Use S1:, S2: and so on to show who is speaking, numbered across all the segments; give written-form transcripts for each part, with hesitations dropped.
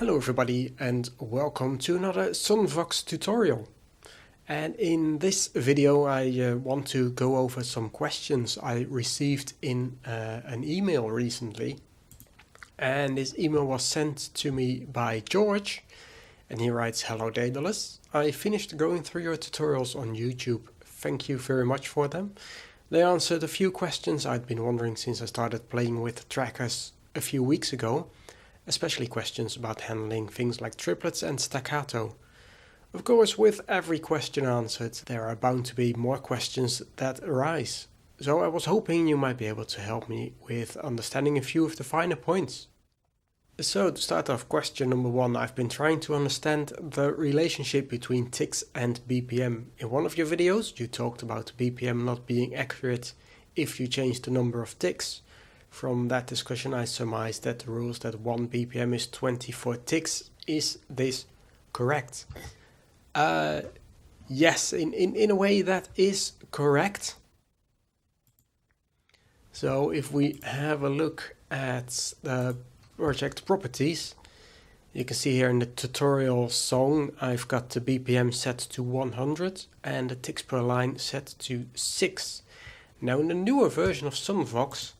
S1: Hello everybody and welcome to another SunVox tutorial. And in this video I want to go over some questions I received in an email recently. And this email was sent to me by George, and he writes, "Hello Daedalus, I finished going through your tutorials on YouTube. Thank you very much for them. They answered a few questions I'd been wondering since I started playing with trackers a few weeks ago, especially questions about handling things like triplets and staccato. Of course, with every question answered, there are bound to be more questions that arise. So I was hoping you might be able to help me with understanding a few of the finer points. So to start off, question number 1, I've been trying to understand the relationship between ticks and BPM. In one of your videos, you talked about BPM not being accurate if you change the number of ticks. From that discussion, I surmised that the rules that 1 BPM is 24 ticks. Is this correct? Yes, in a way that is correct. So if we have a look at the project properties, you can see here in the tutorial song I've got the BPM set to 100 and the ticks per line set to 6. Now in the newer version of SunVox,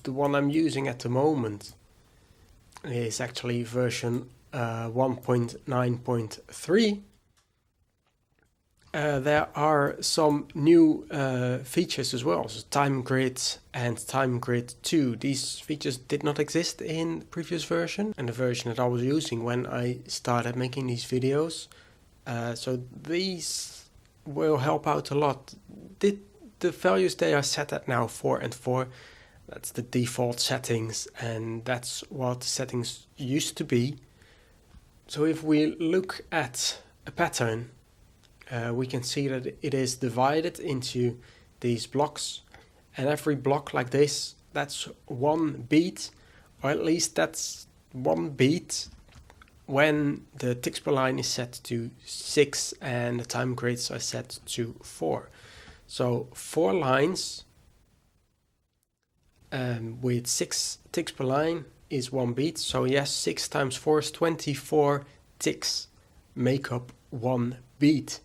S1: the one I'm using at the moment is actually version 1.9.3. There are some new features as well, so time grid and time grid 2. These features did not exist in the previous version and the version that I was using when I started making these videos. So these will help out a lot. The values they are set at now, 4 and 4. That's the default settings, and that's what the settings used to be. So if we look at a pattern, we can see that it is divided into these blocks, and every block like this, that's one beat, or at least that's one beat when the ticks per line is set to 6 and the time grids are set to 4. So 4 lines with 6 ticks per line is one beat. So yes, 6 times 4 is 24 ticks make up one beat.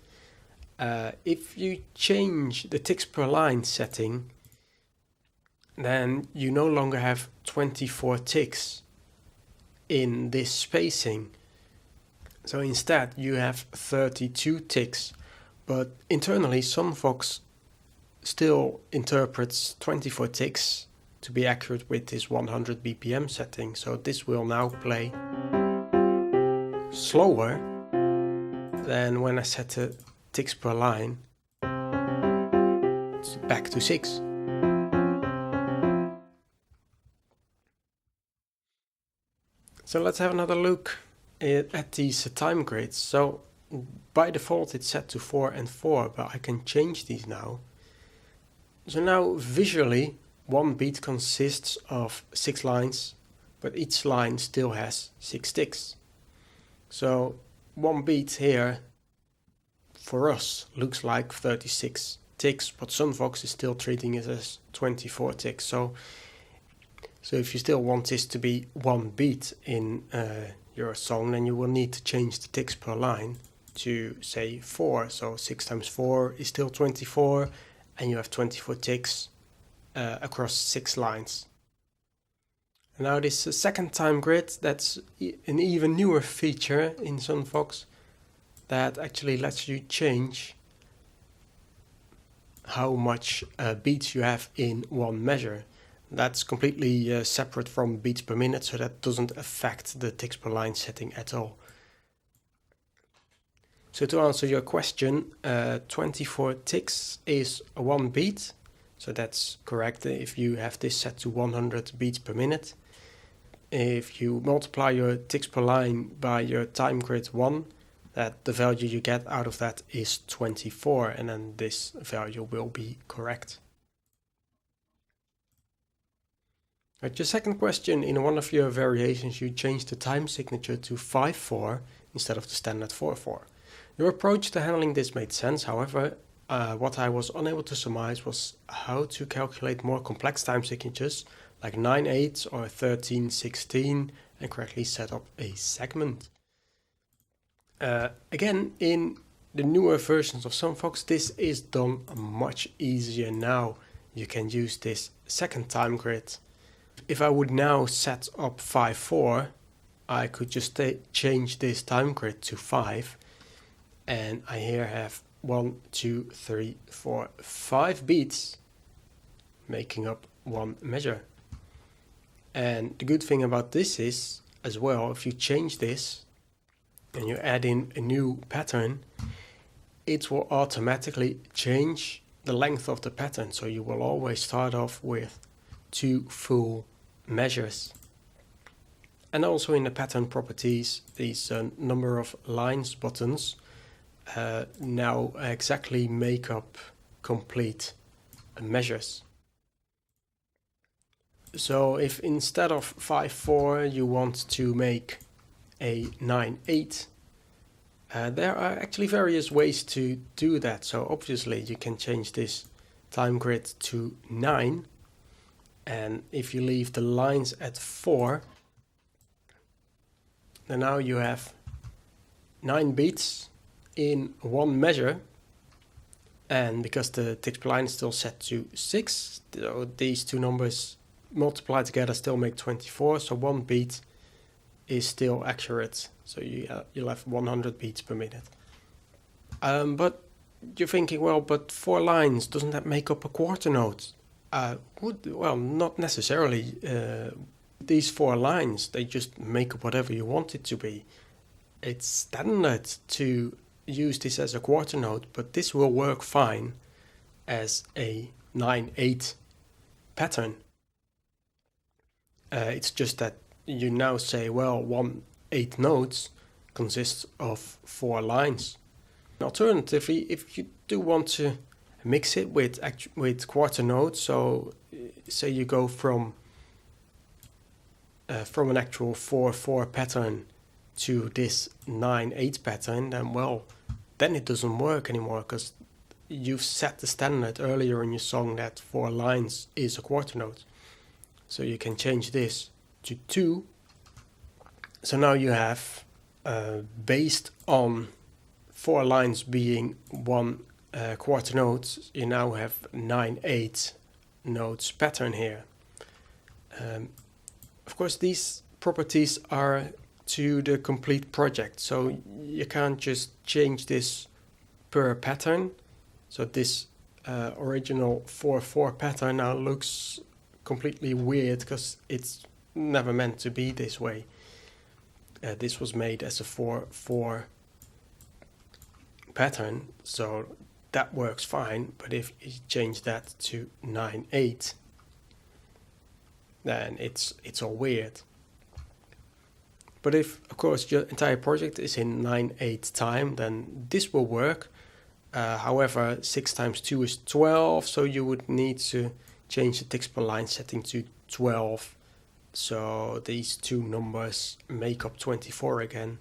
S1: If you change the ticks per line setting, then you no longer have 24 ticks in this spacing. So instead you have 32 ticks, but internally SunVox still interprets 24 ticks to be accurate with this 100 BPM setting. So this will now play slower than when I set the ticks per line back to 6. So let's have another look at these time grids. So by default it's set to 4 and 4, but I can change these now. So now visually, one beat consists of 6 lines, but each line still has 6 ticks. So one beat here for us looks like 36 ticks, but SunVox is still treating it as 24 ticks. So if you still want this to be one beat in your song, then you will need to change the ticks per line to say 4. So 6 times 4 is still 24, and you have 24 ticks across 6 lines. Now this second time grid, that's an even newer feature in SunVox that actually lets you change how much beats you have in one measure. That's completely separate from beats per minute, so that doesn't affect the ticks per line setting at all. So to answer your question, 24 ticks is one beat. So that's correct if you have this set to 100 beats per minute. If you multiply your ticks per line by your time grid 1, that the value you get out of that is 24, and then this value will be correct. At your second question, in one of your variations you changed the time signature to 5/4 instead of the standard 4/4. Your approach to handling this made sense, however, what I was unable to surmise was how to calculate more complex time signatures like 9/8 or 13/16 and correctly set up a segment. Again, in the newer versions of SunVox, this is done much easier now. You can use this second time grid. If I would now set up 5/4, I could just change this time grid to 5, and I here have 1, 2, 3, 4, 5 beats making up one measure. And the good thing about this is, as well, if you change this and you add in a new pattern, it will automatically change the length of the pattern. So you will always start off with 2 full measures. And also in the pattern properties, these number of lines buttons now exactly make up complete measures. So if instead of 5/4 you want to make a 9/8, there are actually various ways to do that. So obviously you can change this time grid to 9, and if you leave the lines at 4, then now you have 9 beats in one measure. And because the ticks per line is still set to 6, so these two numbers multiplied together still make 24, so 1 beat is still accurate. So you'll have 100 beats per minute. But you're thinking, well, but 4 lines, doesn't that make up a quarter note? Well, not necessarily. These 4 lines, they just make up whatever you want it to be. It's standard to use this as a quarter note, but this will work fine as a 9/8 pattern. It's just that you now say, well, 1/8 notes consists of 4 lines. Alternatively, if you do want to mix it with quarter notes, so say you go from an actual 4/4 pattern to this 9/8 pattern, then it doesn't work anymore, because you've set the standard earlier in your song that 4 lines is a quarter note. So you can change this to 2. So now you have, based on 4 lines being one quarter note, you now have 9/8 notes pattern here. Of course, these properties are to the complete project, so you can't just change this per pattern. So this original 4/4 pattern now looks completely weird because it's never meant to be this way. This was made as a 4/4 pattern, so that works fine. But if you change that to 9/8, then it's all weird. But if, of course, your entire project is in 9/8 time, then this will work. However, 6 times 2 is 12, so you would need to change the ticks per line setting to 12. So these two numbers make up 24 again.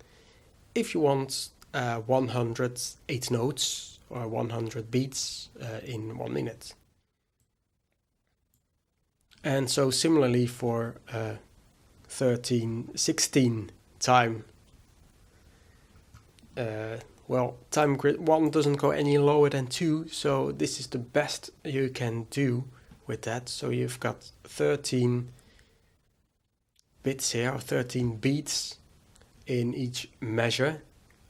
S1: If you want 108 notes or 100 beats in 1 minute. And so similarly for 16 time, time grid 1 doesn't go any lower than 2, so this is the best you can do with that. So you've got 13 bits here, or 13 beats in each measure,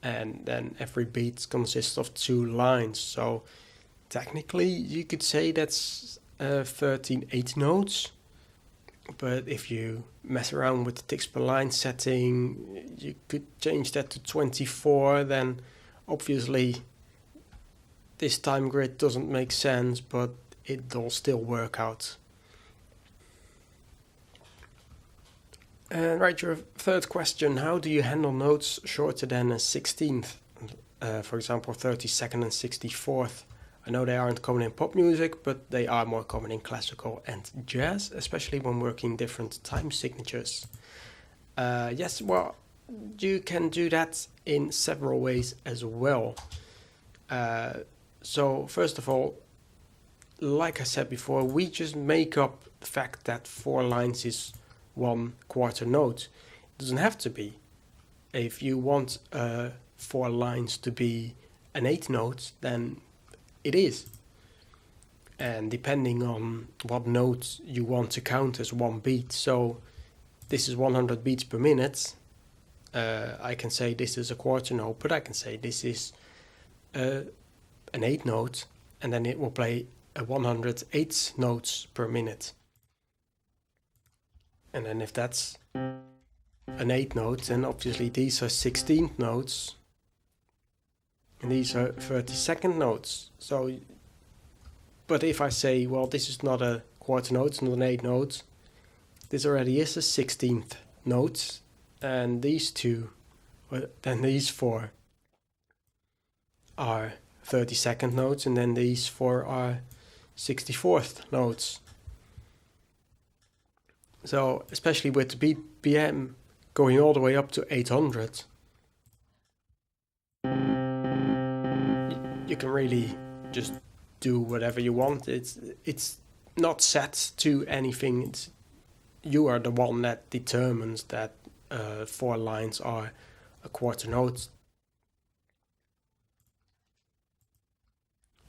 S1: and then every beat consists of 2 lines. So technically you could say that's 13 8 notes, but if you mess around with the ticks per line setting, you could change that to 24. Then obviously this time grid doesn't make sense, but it'll still work out. And right, your third question: how do you handle notes shorter than a 16th? For example, 32nd and 64th. I know they aren't common in pop music, but they are more common in classical and jazz, especially when working different time signatures. Yes, well, you can do that in several ways as well. So first of all, like I said before, we just make up the fact that 4 lines is 1 quarter note. Doesn't have to be. If you want 4 lines to be an 8 note, then it is. And depending on what note you want to count as one beat, so this is 100 beats per minute, I can say this is a quarter note, but I can say this is an 8 note, and then it will play 108 notes per minute. And then if that's an 8 note, then obviously these are 16th notes, and these are 32nd notes. So, but if I say, well, this is not a quarter note, it's not an 8 note, this already is a 16th note, and these two, then these 4 are 32nd notes, and then these 4 are 64th notes. So especially with the BPM going all the way up to 800, you can really just do whatever you want. It's not set to anything. You are the one that determines that 4 lines are a quarter note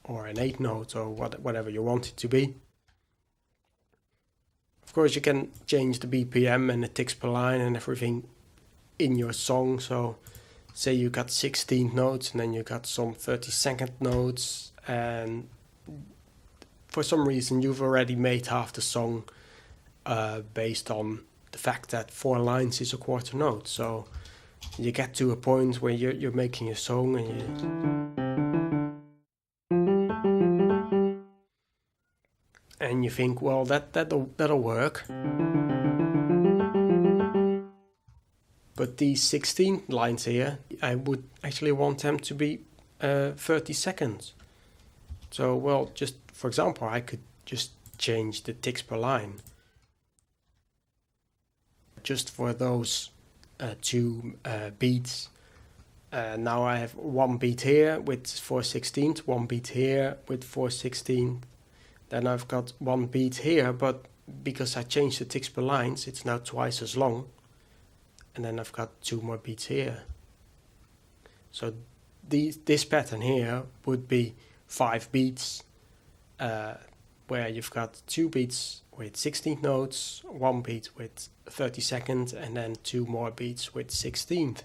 S1: or an 8 note, or whatever you want it to be. Of course, you can change the BPM and the ticks per line and everything in your song. So say you got 16 notes and then you got some 32nd notes, and for some reason you've already made half the song based on the fact that 4 lines is a quarter note. So you get to a point where you're making a song and you think, well, that'll work. But these 16 lines here, I would actually want them to be 30 seconds. So, well, just for example, I could just change the ticks per line just for those 2 beats. Now I have 1 beat here with 4/16, 1 beat here with 4/16. Then I've got 1 beat here, but because I changed the ticks per lines, it's now twice as long. And then I've got 2 more beats here. So this pattern here would be 5 beats, where you've got 2 beats with 16th notes, 1 beat with 32nd, and then 2 more beats with 16th.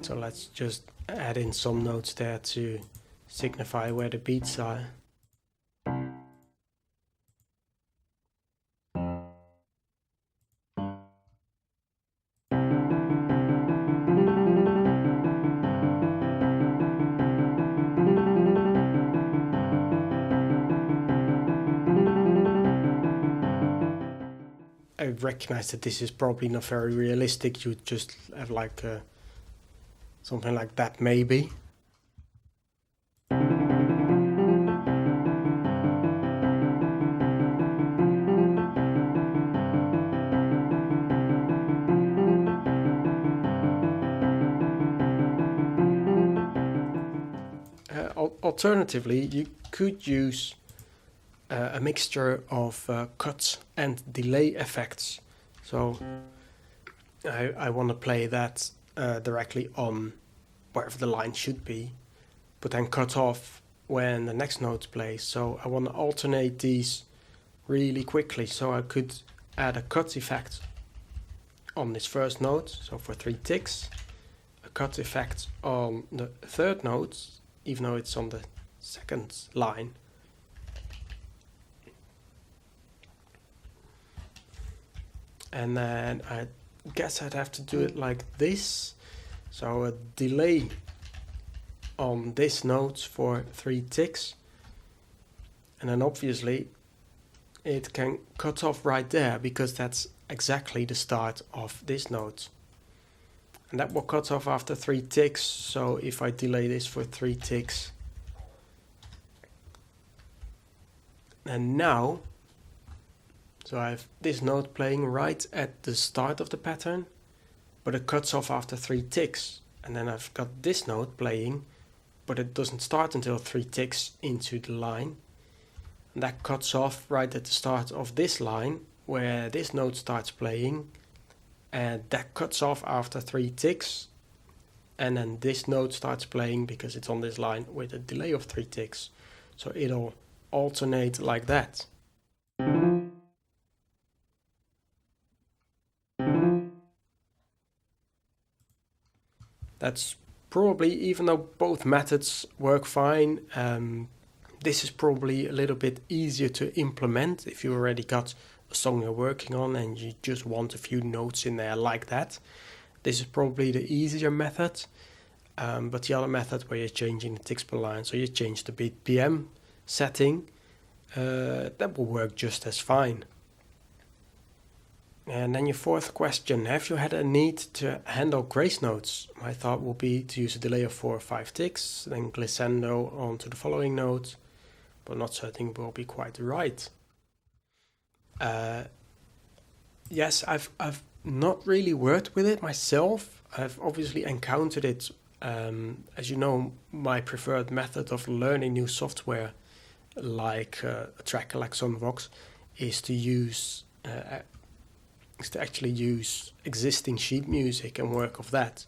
S1: So let's just add in some notes there to signify where the beats are. I recognize that this is probably not very realistic. You just have like something like that maybe. Alternatively, you could use a mixture of cut and delay effects. So I want to play that directly on wherever the line should be, but then cut off when the next note plays. So I want to alternate these really quickly. So I could add a cut effect on this first note, so for 3 ticks, a cut effect on the 3rd note, even though it's on the 2nd line. And then I guess I'd have to do it like this. So a delay on this note for 3 ticks. And then obviously it can cut off right there because that's exactly the start of this note. And that will cut off after 3 ticks. So if I delay this for 3 ticks. And now, so I have this note playing right at the start of the pattern, but it cuts off after 3 ticks. And then I've got this note playing, but it doesn't start until 3 ticks into the line. And that cuts off right at the start of this line where this note starts playing, and that cuts off after 3 ticks, and then this note starts playing because it's on this line with a delay of 3 ticks. So it'll alternate like that. That's probably, even though both methods work fine, this is probably a little bit easier to implement if you already got a song you're working on and you just want a few notes in there like that. This is probably the easier method, but the other method where you're changing the ticks per line, so you change the BPM setting, that will work just as fine. And then your fourth question, have you had a need to handle grace notes? My thought would be to use a delay of 4 or 5 ticks, then glissando on to the following note, but not certain it will be quite right. Yes, I've not really worked with it myself. I've obviously encountered it. As you know, my preferred method of learning new software, like a tracker like SunVox, is to actually use existing sheet music and work off that.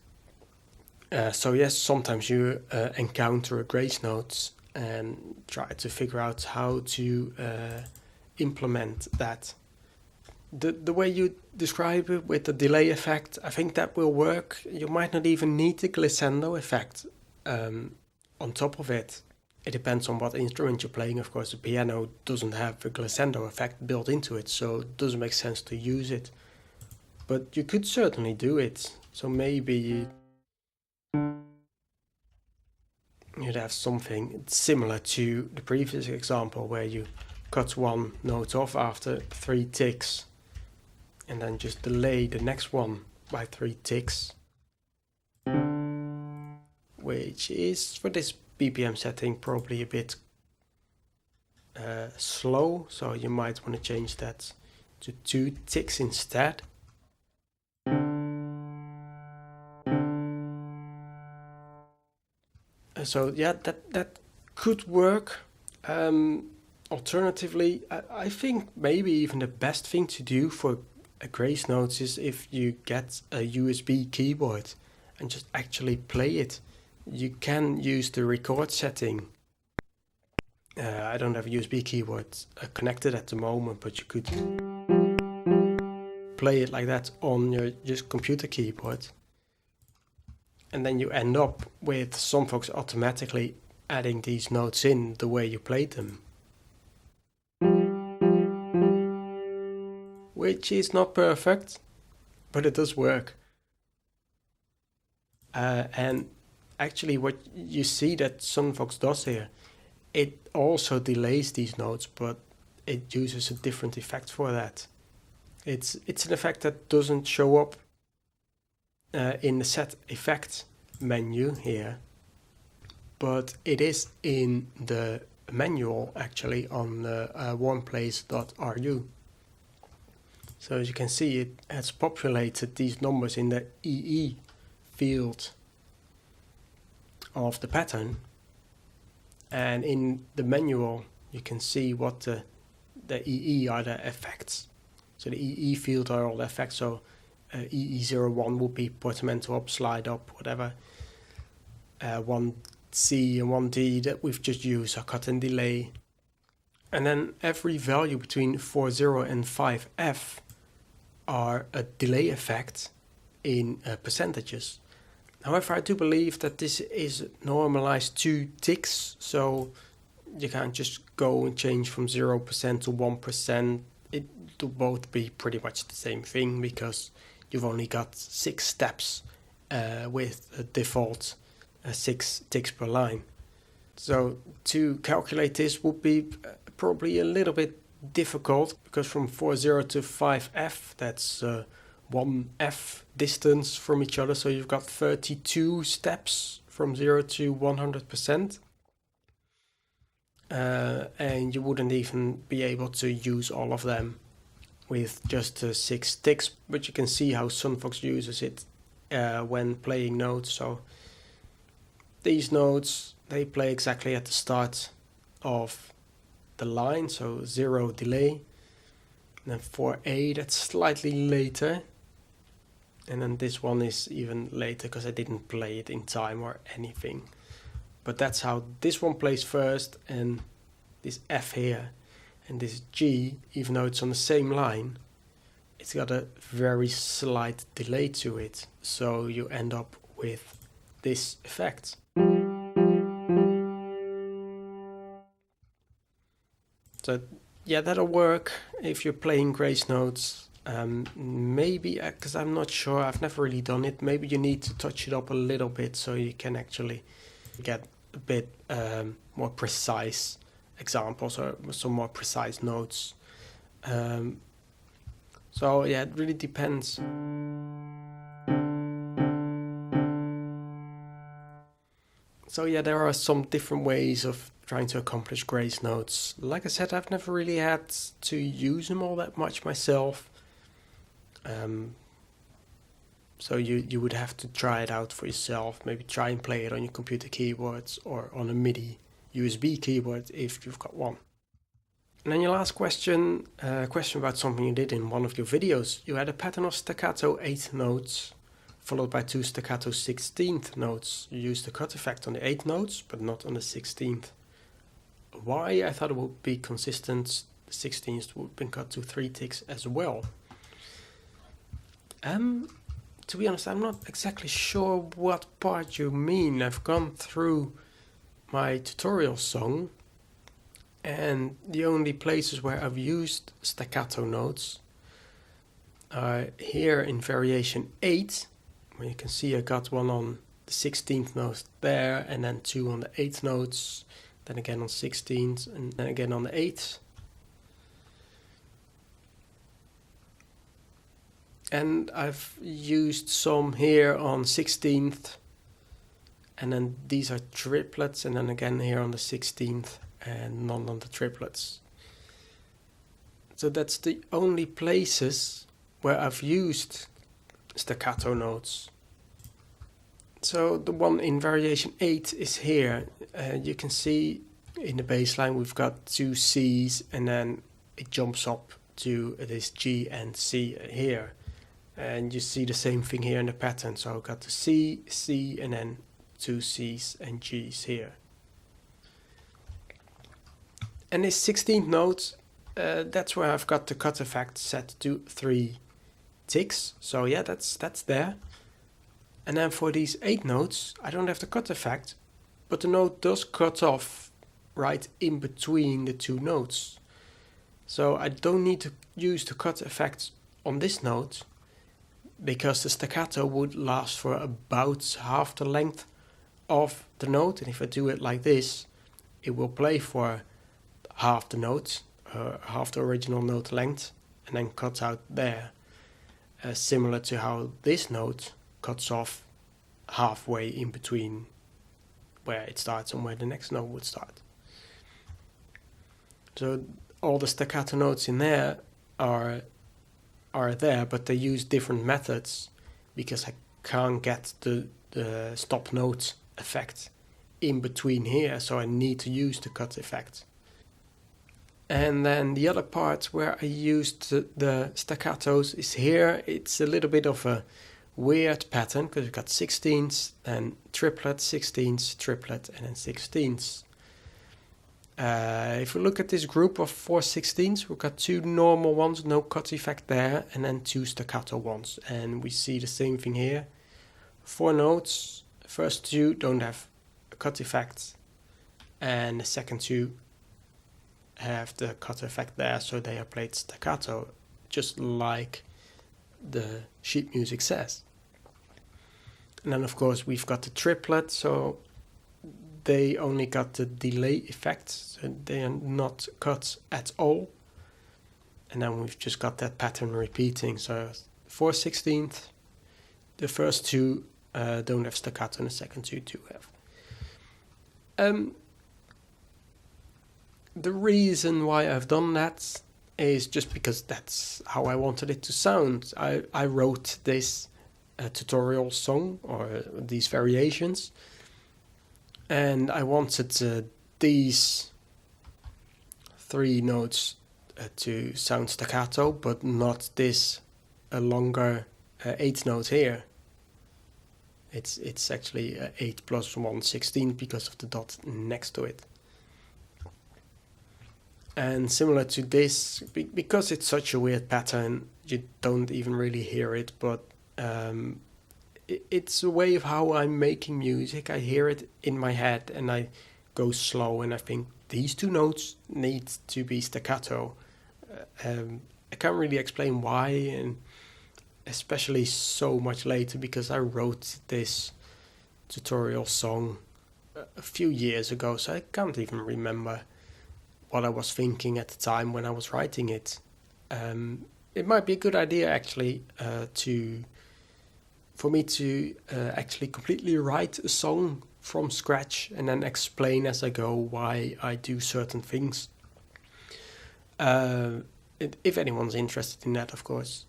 S1: So yes, sometimes you encounter a grace notes and try to figure out how to implement that. The way you describe it with the delay effect, I think that will work. You might not even need the glissando effect on top of it. It depends on what instrument you're playing. Of course, the piano doesn't have the glissando effect built into it, so it doesn't make sense to use it. But you could certainly do it. So maybe you'd have something similar to the previous example where you cut one note off after 3 ticks and then just delay the next one by 3 ticks, which is, for this BPM setting, probably a bit slow, so you might want to change that to 2 ticks instead. So yeah, that could work. Alternatively, I think maybe even the best thing to do for a grace notes is if you get a USB keyboard and just actually play it. You can use the record setting. I don't have a USB keyboard connected at the moment, but you could play it like that on your just computer keyboard. And then you end up with SunVox automatically adding these notes in the way you played them. Which is not perfect, but it does work. And actually what you see that SunVox does here, it also delays these notes, but it uses a different effect for that. It's an effect that doesn't show up in the set effect menu here, but it is in the manual actually on the warmplace.ru. So as you can see, it has populated these numbers in the EE field of the pattern, and in the manual you can see what the EE are the effects. So the EE field are all the effects. So EE01 will be portamento up, slide up, whatever. 1C and 1D that we've just used are cut and delay. And then every value between 40 and 5F are a delay effect in percentages. However, I do believe that this is normalized 2 ticks, so you can't just go and change from 0% to 1%. It will both be pretty much the same thing because you've only got 6 steps with a default 6 ticks per line. So to calculate this would be probably a little bit difficult, because from 40 to 5F, that's 1F distance from each other, so you've got 32 steps from 0 to 100%. And you wouldn't even be able to use all of them with just 6 ticks, but you can see how SunVox uses it when playing notes. So these notes, they play exactly at the start of the line, so 0 delay. And then for A, that's slightly later. And then this one is even later because I didn't play it in time or anything. But that's how this one plays first, and this F here and this G, even though it's on the same line, it's got a very slight delay to it. So you end up with this effect. So yeah, that'll work if you're playing grace notes. Maybe, because I'm not sure, I've never really done it, maybe you need to touch it up a little bit so you can actually get a bit more precise examples or some more precise notes. So yeah, it really depends. So yeah, there are some different ways of trying to accomplish grace notes. Like I said, I've never really had to use them all that much myself. So you would have to try it out for yourself. Maybe try and play it on your computer keyboards or on a MIDI USB keyboard if you've got one. And then your last question, question about something you did in one of your videos. You had a pattern of staccato 8th notes followed by 2 staccato 16th notes. You used the cut effect on the 8th notes but not on the 16th. Why? I thought it would be consistent. The 16th would have been cut to 3 ticks as well. To be honest, I'm not exactly sure what part you mean. I've gone through my tutorial song, and the only places where I've used staccato notes are here in variation 8, where you can see I got one on the 16th note there, and then 2 on the 8th notes, then again on 16th, and then again on the 8th. And I've used some here on 16th, and then these are triplets, and then again here on the 16th, and none on the triplets. So that's the only places where I've used staccato notes. So the one in variation 8 is here. You can see in the bass line we've got 2 C's, and then it jumps up to this G and C here. And you see the same thing here in the pattern. So I've got the C, C, and then 2 C's and G's here. And this 16th note, that's where I've got the cut effect set to 3 ticks. So yeah, that's there. And then for these 8 notes, I don't have the cut effect, but the note does cut off right in between the 2 notes. So I don't need to use the cut effect on this note, because the staccato would last for about half the length of the note. And if I do it like this, it will play for half the note, half the original note length, and then cuts out there. Similar to how this note cuts off halfway in between where it starts and where the next note would start. So all the staccato notes in there are there, but they use different methods because I can't get the stop note effect in between here, so I need to use the cut effect. And then the other part where I used the staccatos is here. It's a little bit of a weird pattern because we've got 16ths, then triplet, 16ths, triplet, and then 16ths. If we look at this group of 4 16ths, we've got 2 normal ones, no cut effect there, and then 2 staccato ones. And we see the same thing here. 4 notes, the first 2 don't have a cut effect, and the second 2 have the cut effect there, so they are played staccato, just like the sheet music says. And then of course we've got the triplet, so they only got the delay effect, so they are not cut at all. And then we've just got that pattern repeating, so 4 16th, the first 2 don't have staccato, and the second 2 do have. The reason why I've done that is just because that's how I wanted it to sound. I wrote this tutorial song, or these variations, and I wanted these 3 notes to sound staccato, but not this a longer 8th note here. It's actually 8 plus 1 16 because of the dot next to it. And similar to this, because it's such a weird pattern, you don't even really hear it, but it's a way of how I'm making music. I hear it in my head and I go slow and I think these 2 notes need to be staccato. I can't really explain why, and especially so much later, because I wrote this tutorial song a few years ago, so I can't even remember what I was thinking at the time when I was writing it. It might be a good idea actually for me to actually completely write a song from scratch and then explain as I go why I do certain things. If anyone's interested in that, of course.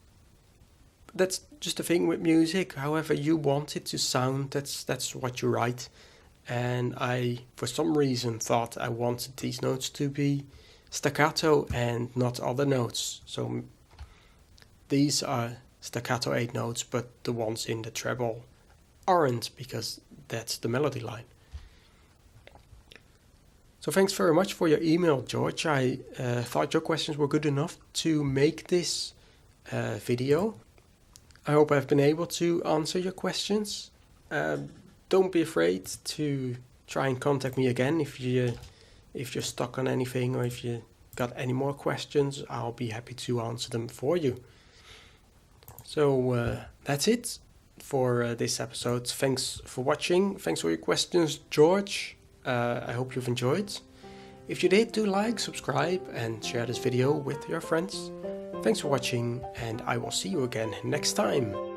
S1: That's just the thing with music. However you want it to sound, that's what you write. And I, for some reason, thought I wanted these notes to be staccato and not other notes. So these are staccato 8 notes, but the ones in the treble aren't, because that's the melody line. So thanks very much for your email, George. I thought your questions were good enough to make this video. I hope I've been able to answer your questions. Don't be afraid to try and contact me again if you're stuck on anything, or if you got any more questions. I'll be happy to answer them for you. So that's it for this episode. Thanks for watching. Thanks for your questions, George. I hope you've enjoyed. If you did, do like, subscribe, and share this video with your friends. Thanks for watching, and I will see you again next time.